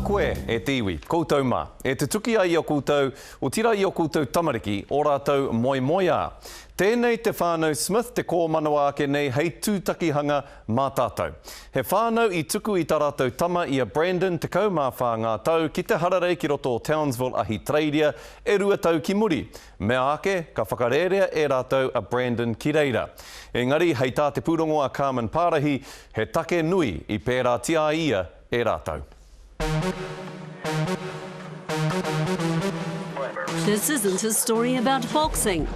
koe e tiwi, koutou mā. E te tuki ai o koutou, o tira i o koutou tamariki, o rātou moimoia. Tēnei te whanau Smith te kōmanawa ake nei hei tūtakihanga mā tātou. He whanau i tuku i tā rātou tama i a Brandon te kaumawha ngā tau ki te hararei ki roto o Townsville ahi Tradia e rua tau ki muri. Mea ake, ka whakarerea e rātou a Brandon ki reira. Engari, hei tā te pūrongo a Carmen Parahi, he take nui i pērā tia ia e rātou. This isn't a story about boxing.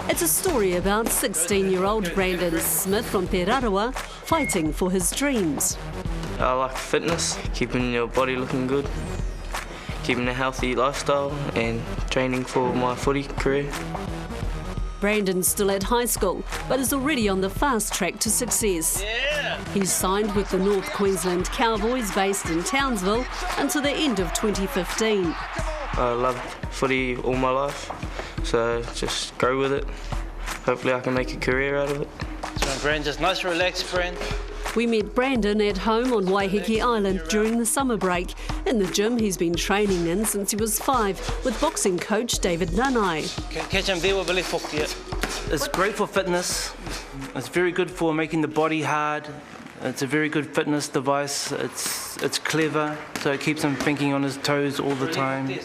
It's a story about 16-year-old Brandon Smith from Rarawa fighting for his dreams. I like fitness, keeping your body looking good, keeping a healthy lifestyle and training for my footy career. Brandon's still at high school, but is already on the fast track to success. He's signed with the North Queensland Cowboys based in Townsville until the end of 2015. I loved footy all my life, so just go with it. Hopefully I can make a career out of it. So Brandon, just nice relaxed friend. We met Brandon at home on Waiheke Island during the summer break, in the gym he's been training in since he was 5, with boxing coach David Nanai. Catch him there with Billy Fook, yeah. It's great for fitness. It's very good for making the body hard. It's a very good fitness device. It's clever, so it keeps him thinking on his toes all the time.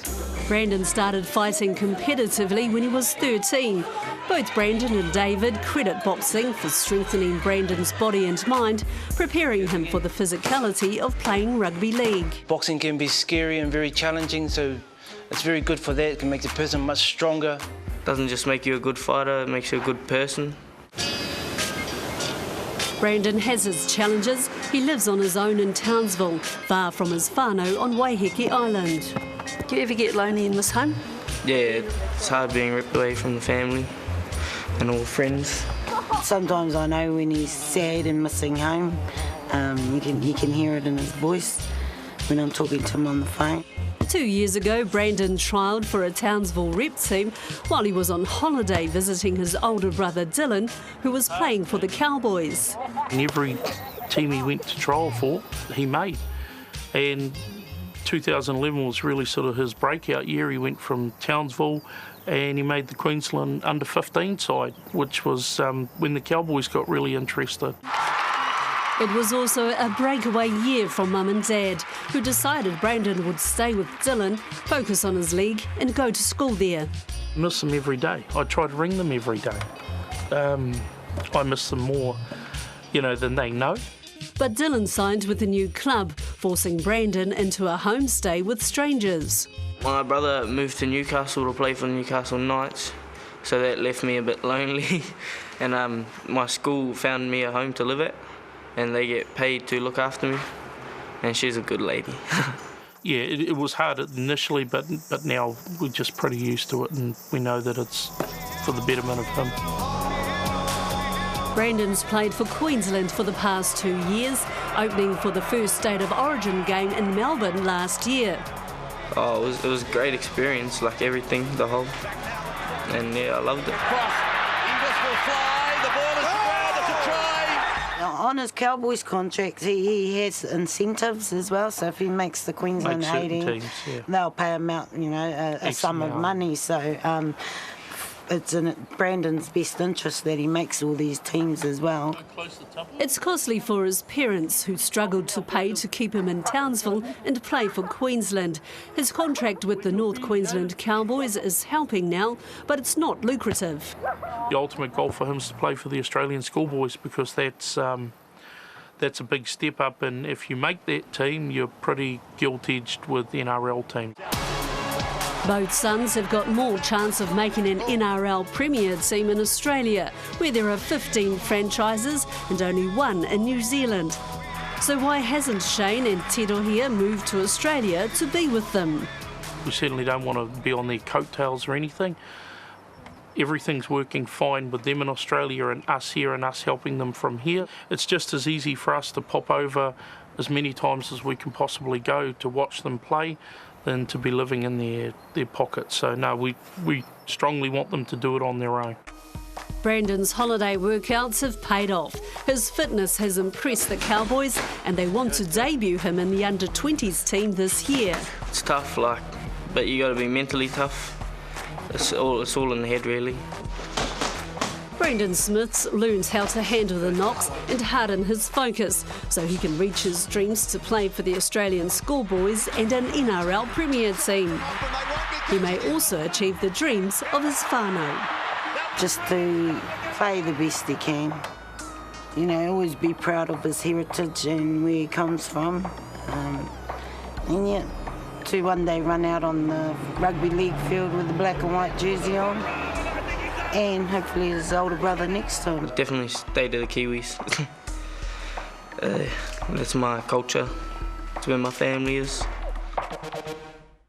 Brandon started fighting competitively when he was 13. Both Brandon and David credit boxing for strengthening Brandon's body and mind, preparing him for the physicality of playing rugby league. Boxing can be scary and very challenging, so it's very good for that. It can make the person much stronger. It doesn't just make you a good fighter, it makes you a good person. Brandon has his challenges. He lives on his own in Townsville, far from his whanau on Waiheke Island. Do you ever get lonely in this home? Yeah, it's hard being ripped away from the family and all friends. Sometimes I know when he's sad and missing home. You can hear it in his voice when I'm talking to him on the phone. 2 years ago, Brandon trialled for a Townsville rep team while he was on holiday visiting his older brother Dylan, who was playing for the Cowboys. And every team he went to trial for, he made. And 2011 was really sort of his breakout year. He went from Townsville and he made the Queensland under-15 side, which was when the Cowboys got really interested. It was also a breakaway year from Mum and Dad, who decided Brandon would stay with Dylan, focus on his league and go to school there. I miss them every day. I try to ring them every day. I miss them more, than they know. But Dylan signed with a new club, forcing Brandon into a homestay with strangers. My brother moved to Newcastle to play for Newcastle Knights, so that left me a bit lonely. And my school found me a home to live at, and they get paid to look after me, and she's a good lady. Yeah, it was hard initially, but now we're just pretty used to it, and we know that it's for the betterment of him. Brandon's played for Queensland for the past 2 years, opening for the first State of Origin game in Melbourne last year. Oh, it was a great experience, like everything, the whole, and yeah, I loved it. Inglis will fly, the ball is square, that's a try. On his Cowboys contract, he has incentives as well, so if he makes the Queensland 18, teams, yeah. they'll pay him out, a sum of money. So it's in Brandon's best interest that he makes all these teams as well. It's costly for his parents, who struggled to pay to keep him in Townsville and play for Queensland. His contract with the North Queensland Cowboys is helping now, but it's not lucrative. The ultimate goal for him is to play for the Australian schoolboys, because that's a big step up, and if you make that team, you're pretty gilt-edged with the NRL team. Both sons have got more chance of making an NRL Premier team in Australia, where there are 15 franchises and only one in New Zealand. So why hasn't Shane and Tirohia moved to Australia to be with them? We certainly don't want to be on their coattails or anything. Everything's working fine with them in Australia and us here and us helping them from here. It's just as easy for us to pop over as many times as we can possibly go to watch them play than to be living in their pockets. So no, we strongly want them to do it on their own. Brandon's holiday workouts have paid off. His fitness has impressed the Cowboys and they want to debut him in the under-20s team this year. It's tough, but you got to be mentally tough. It's all in the head, really. Brandon Smiths learns how to handle the knocks and harden his focus so he can reach his dreams to play for the Australian schoolboys and an NRL Premier team. He may also achieve the dreams of his whanau. Just to play the best he can. You know, always be proud of his heritage and where he comes from. And yeah, to one day run out on the rugby league field with the black and white jersey on. And hopefully his older brother next to him. Definitely stay to the Kiwis. That's my culture. It's where my family is.